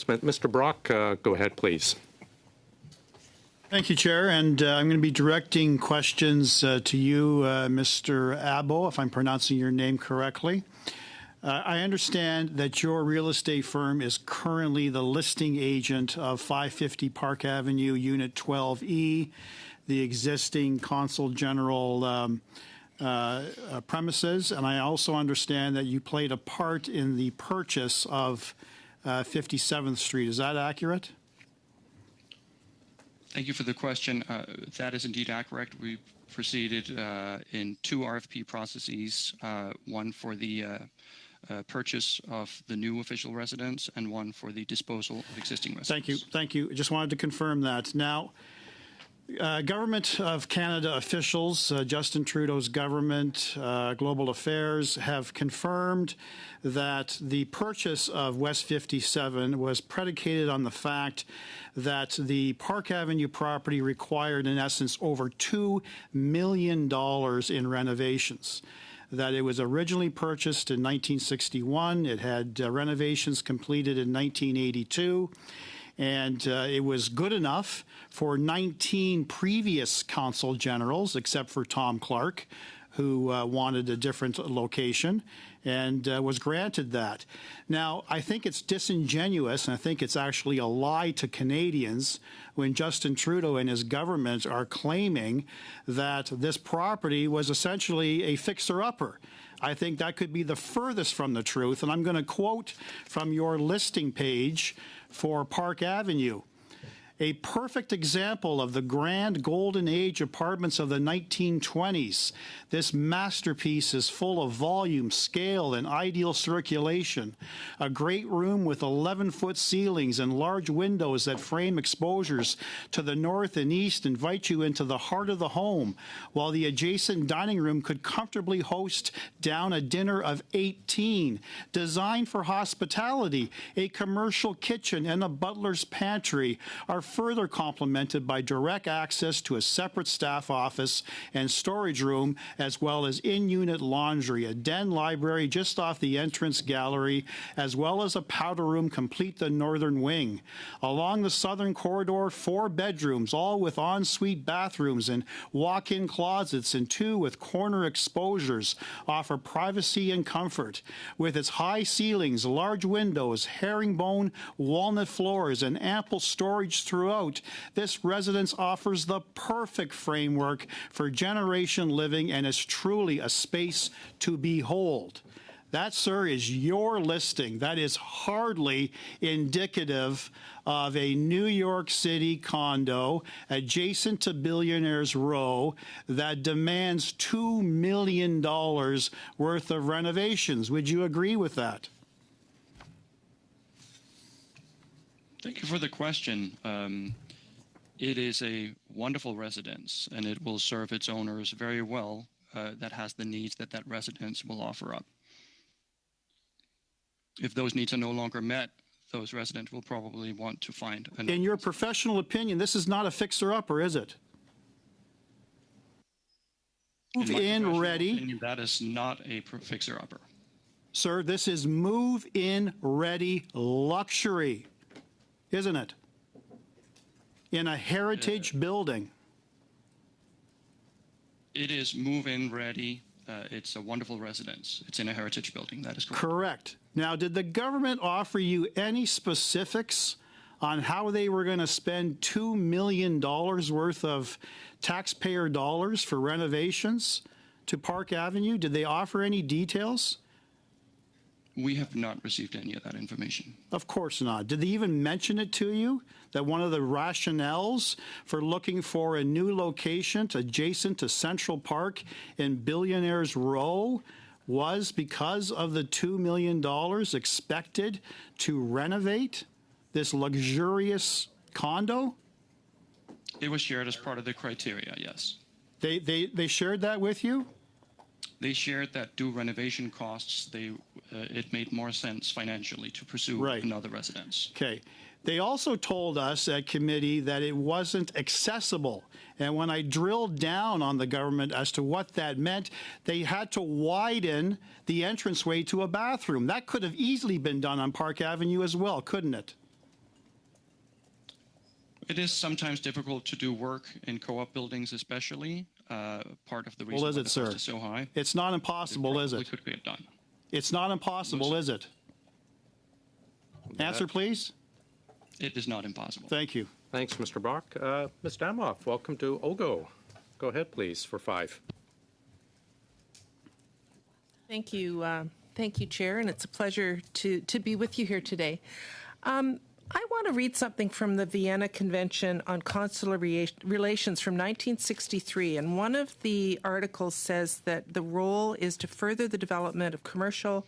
Mr. Brock, go ahead, please. Thank you, Chair. And I'm going to be directing questions to you, Mr. Abo, if I'm pronouncing your name correctly. I understand that your real estate firm is currently the listing agent of 550 Park Avenue, Unit 12E, the existing Consul General premises. And I also understand that you played a part in the purchase of 57th Street. Is that accurate? Thank you for the question. That is indeed accurate. We proceeded in two RFP processes, one for the purchase of the new official residence and one for the disposal of existing residents. Thank you. Thank you. Just wanted to confirm that. Now, Government of Canada officials, Justin Trudeau's government, Global Affairs, have confirmed that the purchase of West 57 was predicated on the fact that the Park Avenue property required, in essence, over $2 million in renovations. That it was originally purchased in 1961. It had renovations completed in 1982. And it was good enough for 19 previous consul generals, except for Tom Clark, who wanted a different location, and was granted that. Now, I think it's disingenuous, and I think it's actually a lie to Canadians when Justin Trudeau and his government are claiming that this property was essentially a fixer-upper. I think that could be the furthest from the truth, and I'm going to quote from your listing page for Park Avenue. A perfect example of the grand golden age apartments of the 1920s. This masterpiece is full of volume, scale, and ideal circulation. A great room with 11-foot ceilings and large windows that frame exposures to the north and east invite you into the heart of the home, while the adjacent dining room could comfortably host down a dinner of 18. Designed for hospitality, a commercial kitchen and a butler's pantry are further complemented by direct access to a separate staff office and storage room, as well as in-unit laundry, a den library just off the entrance gallery, as well as a powder room complete the northern wing. Along the southern corridor, 4 bedrooms, all with ensuite bathrooms and walk-in closets, and 2 with corner exposures, offer privacy and comfort. With its high ceilings, large windows, herringbone walnut floors, and ample storage throughout, this residence offers the perfect framework for generation living and is truly a space to behold. That, sir, is your listing. That is hardly indicative of a New York City condo adjacent to Billionaires Row that demands $2 million worth of renovations. Would you agree with that? Thank you for the question. It is a wonderful residence, and it will serve its owners very well. That has the needs that that residence will offer up. If those needs are no longer met, those residents will probably want to find another. In your professional opinion, this is not a fixer-upper, is it? Move-in ready. Opinion, that is not a fixer-upper. Sir, this is move-in ready luxury, isn't it? In a heritage building. It is move-in ready. It's a wonderful residence. It's in a heritage building. That is correct. Correct. Now, did the government offer you any specifics on how they were going to spend $2 million worth of taxpayer dollars for renovations to Park Avenue? Did they offer any details? We have not received any of that information. Of course not. Did they even mention it to you, that one of the rationales for looking for a new location adjacent to Central Park in Billionaires Row was because of the $2 million expected to renovate this luxurious condo? It was shared as part of the criteria, yes. They shared that with you? They shared that due renovation costs, it made more sense financially to pursue another residence. Okay. They also told us at committee that it wasn't accessible. And when I drilled down on the government as to what that meant, they had to widen the entranceway to a bathroom. That could have easily been done on Park Avenue as well, couldn't it? It is sometimes difficult to do work in co-op buildings, especially. Part of the reason Well, is why it, the sir? cost is so high. It's not impossible, is Probably it? could be done. It's not impossible, is it? Answer, please. It is not impossible. Thank you. Thanks, Mr. Brock. Ms. Damoff, welcome to OGO. Go ahead, please, for 5. Thank you, Chair, and it's a pleasure to be with you here today. I want to read something from the Vienna Convention on Consular Relations from 1963, and one of the articles says that the role is to further the development of commercial,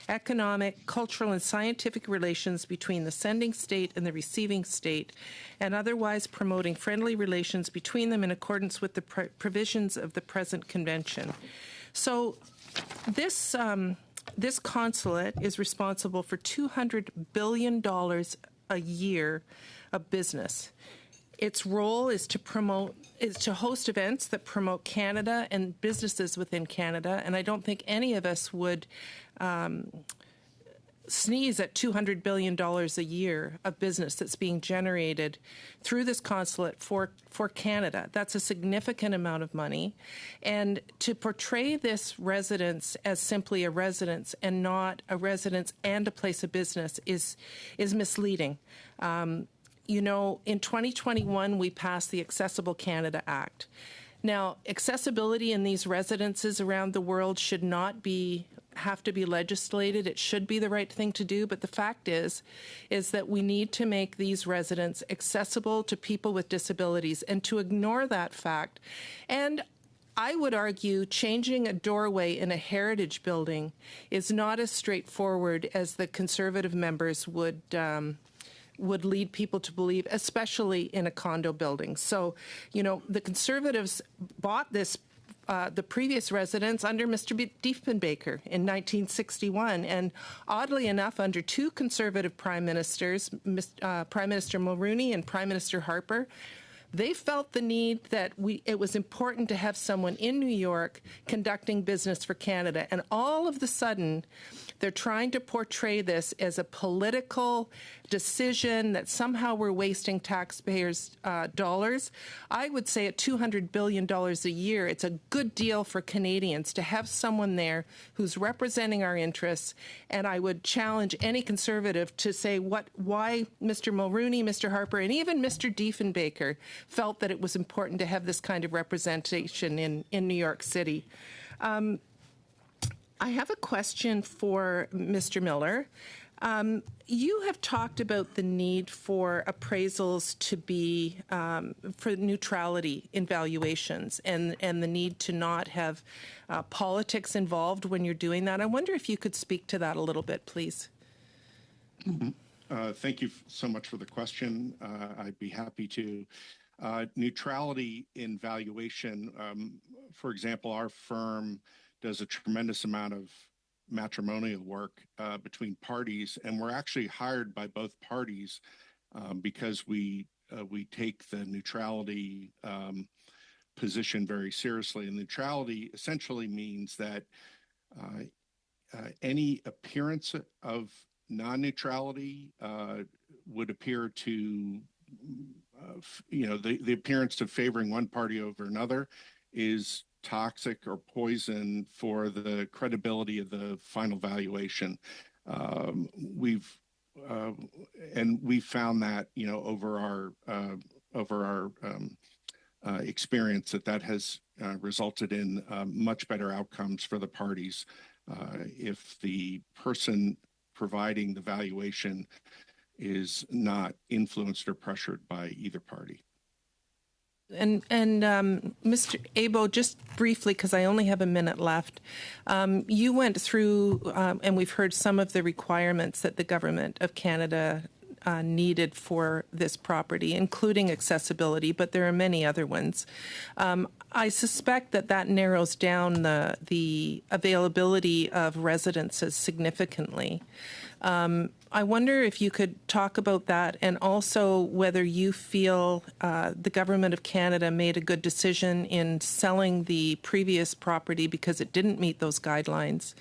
economic, cultural, and scientific relations between the sending state and the receiving state, and otherwise promoting friendly relations between them in accordance with the provisions of the present convention. So this consulate is responsible for $200 billion a year of business. Its role is to host events that promote Canada and businesses within Canada, and I don't think any of us would sneeze at $200 billion a year of business that's being generated through this consulate for Canada. That's a significant amount of money. And to portray this residence as simply a residence and not a residence and a place of business is misleading. You know, in 2021, we passed the Accessible Canada Act. Now, accessibility in these residences around the world should not have to be legislated. It should be the right thing to do. But the fact is that we need to make these residents accessible to people with disabilities, and to ignore that fact. And I would argue changing a doorway in a heritage building is not as straightforward as the Conservative members would lead people to believe, especially in a condo building. So, you know, the Conservatives bought this the previous residence under Mr. Diefenbaker in 1961, and oddly enough, under 2 Conservative prime ministers, Prime Minister Mulroney and Prime Minister Harper, they felt the need that it was important to have someone in New York conducting business for Canada. And all of the sudden, they're trying to portray this as a political decision that somehow we're wasting taxpayers' dollars. I would say at $200 billion a year, it's a good deal for Canadians to have someone there who's representing our interests. And I would challenge any Conservative to say why Mr. Mulroney, Mr. Harper, and even Mr. Diefenbaker felt that it was important to have this kind of representation in New York City. I have a question for Mr. Miller. You have talked about the need for appraisals to be for neutrality in valuations, and the need to not have politics involved when you're doing that. I wonder if you could speak to that a little bit, please. Thank you so much for the question. I'd be happy to. Neutrality in valuation, for example, our firm does a tremendous amount of matrimonial work between parties, and we're actually hired by both parties because we take the neutrality position very seriously. And neutrality essentially means that any appearance of non-neutrality would appear to, the appearance of favoring one party over another is toxic or poison for the credibility of the final valuation. We found that, over our experience, that has resulted in much better outcomes for the parties if the person providing the valuation is not influenced or pressured by either party. And Mr. Abo, just briefly, because I only have a minute left, you went through, and we've heard some of the requirements that the Government of Canada needed for this property, including accessibility, but there are many other ones. I suspect that narrows down the availability of residences significantly. I wonder if you could talk about that, and also whether you feel the Government of Canada made a good decision in selling the previous property because it didn't meet those guidelines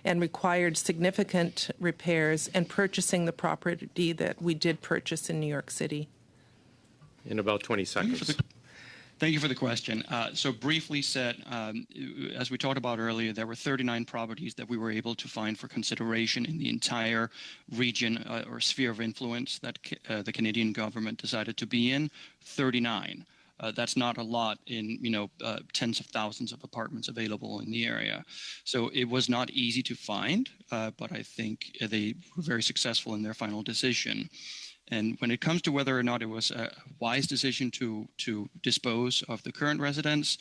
and required significant repairs, and purchasing the property that we did purchase in New York City. in about 20 seconds. Thank you for the question. So briefly said, as we talked about earlier, there were 39 properties that we were able to find for consideration in the entire region or sphere of influence that the Canadian government decided to be in. 39. That's not a lot in, tens of thousands of apartments available in the area. So it was not easy to find, but I think they were very successful in their final decision. And when it comes to whether or not it was a wise decision to dispose of the current residents,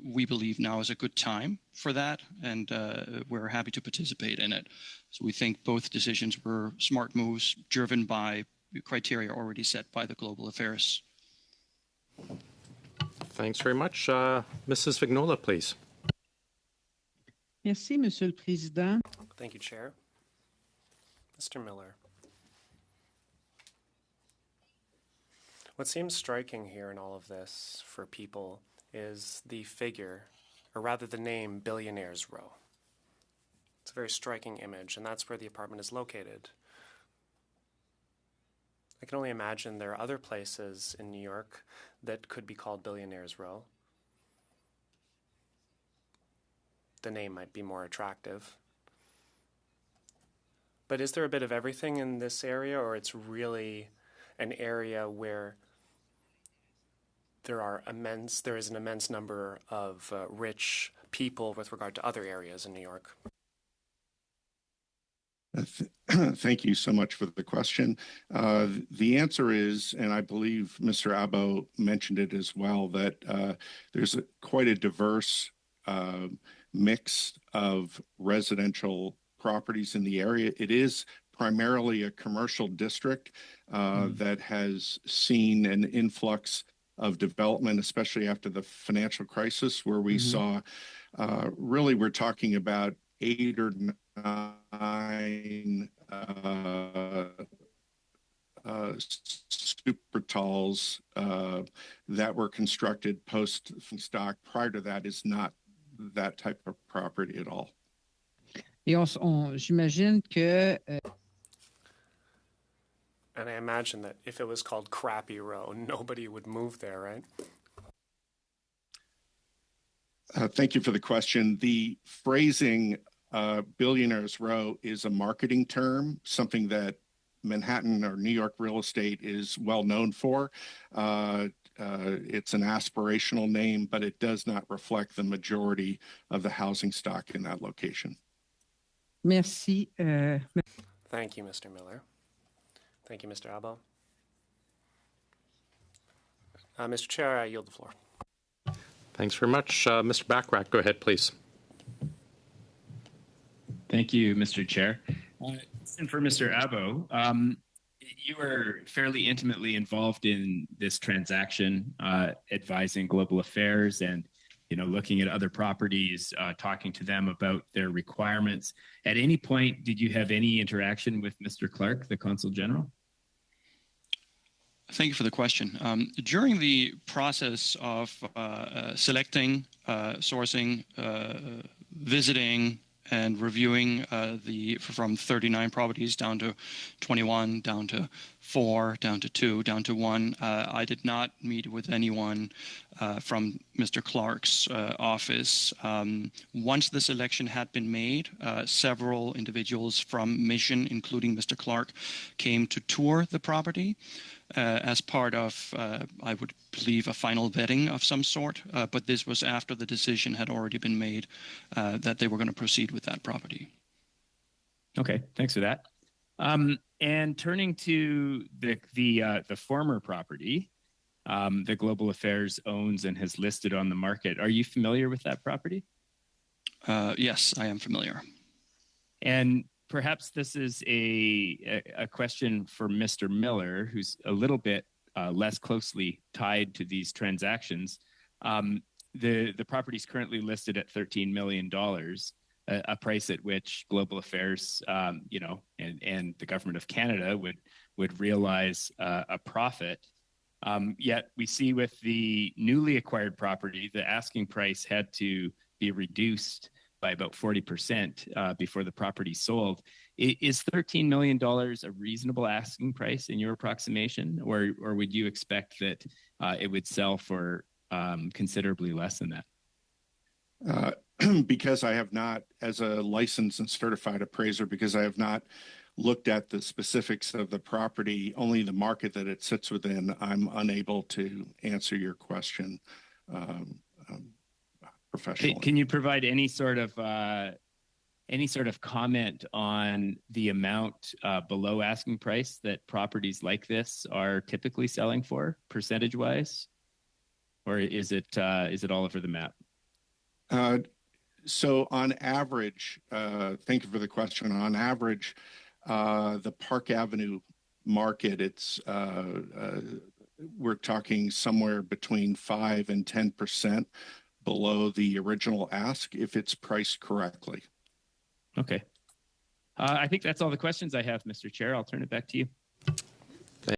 we believe now is a good time for that, and we're happy to participate in it. So we think both decisions were smart moves driven by criteria already set by the Global Affairs. Thanks very much. Mrs. Vignola, please. Merci, Monsieur le Président. Thank you, Chair. Mr. Miller. What seems striking here in all of this for people is the figure, or rather the name, Billionaires Row. It's a very striking image, and that's where the apartment is located. I can only imagine there are other places in New York that could be called Billionaires Row. The name might be more attractive. But is there a bit of everything in this area, or it's really an area where there is an immense number of rich people with regard to other areas in New York? Thank you so much for the question. The answer is, and I believe Mr. Abo mentioned it as well, that there's quite a diverse mix of residential properties in the area. It is primarily a commercial district that has seen an influx of development, especially after the financial crisis, where we saw, really, we're talking about 8 or 9 super talls that were constructed post stock. Prior to that is not that type of property at all. Et j'imagine que... And I imagine that if it was called Crappy Row, nobody would move there, right? Thank you for the question. The phrasing Billionaires Row is a marketing term, something that Manhattan or New York real estate is well known for. It's an aspirational name, but it does not reflect the majority of the housing stock in that location. Merci. Thank you, Mr. Miller. Thank you, Mr. Abo. Mr. Chair, I yield the floor. Thanks very much. Mr. Bachrach, go ahead, please. Thank you, Mr. Chair. And for Mr. Abo, you were fairly intimately involved in this transaction, advising Global Affairs and looking at other properties, talking to them about their requirements. At any point, did you have any interaction with Mr. Clark, the Consul General? Thank you for the question. During the process of selecting, sourcing, visiting, and reviewing from 39 properties down to 21, down to 4, down to 2, down to 1. I did not meet with anyone from Mr. Clark's office. Once the selection had been made, several individuals from Mission, including Mr. Clark, came to tour the property as part of, I would believe, a final vetting of some sort. But this was after the decision had already been made that they were going to proceed with that property. Okay, thanks for that. And turning to the former property that Global Affairs owns and has listed on the market, are you familiar with that property? Yes, I am familiar. And perhaps this is a question for Mr. Miller, who's a little bit less closely tied to these transactions. The property is currently listed at $13 million, a price at which Global Affairs, and the government of Canada would realize a profit. Yet we see with the newly acquired property, the asking price had to be reduced by about 40% before the property sold. Is $13 million a reasonable asking price in your approximation, or would you expect that it would sell for considerably less than that? Because I have not, as a licensed and certified appraiser, because I have not looked at the specifics of the property, only the market that it sits within, I'm unable to answer your question professionally. Can you provide any sort of comment on the amount below asking price that properties like this are typically selling for, percentage-wise, or is it all over the map? So on average, thank you for the question. On average, the Park Avenue market, we're talking somewhere between 5 and 10% below the original ask if it's priced correctly. Okay. I think that's all the questions I have, Mr. Chair. I'll turn it back to you.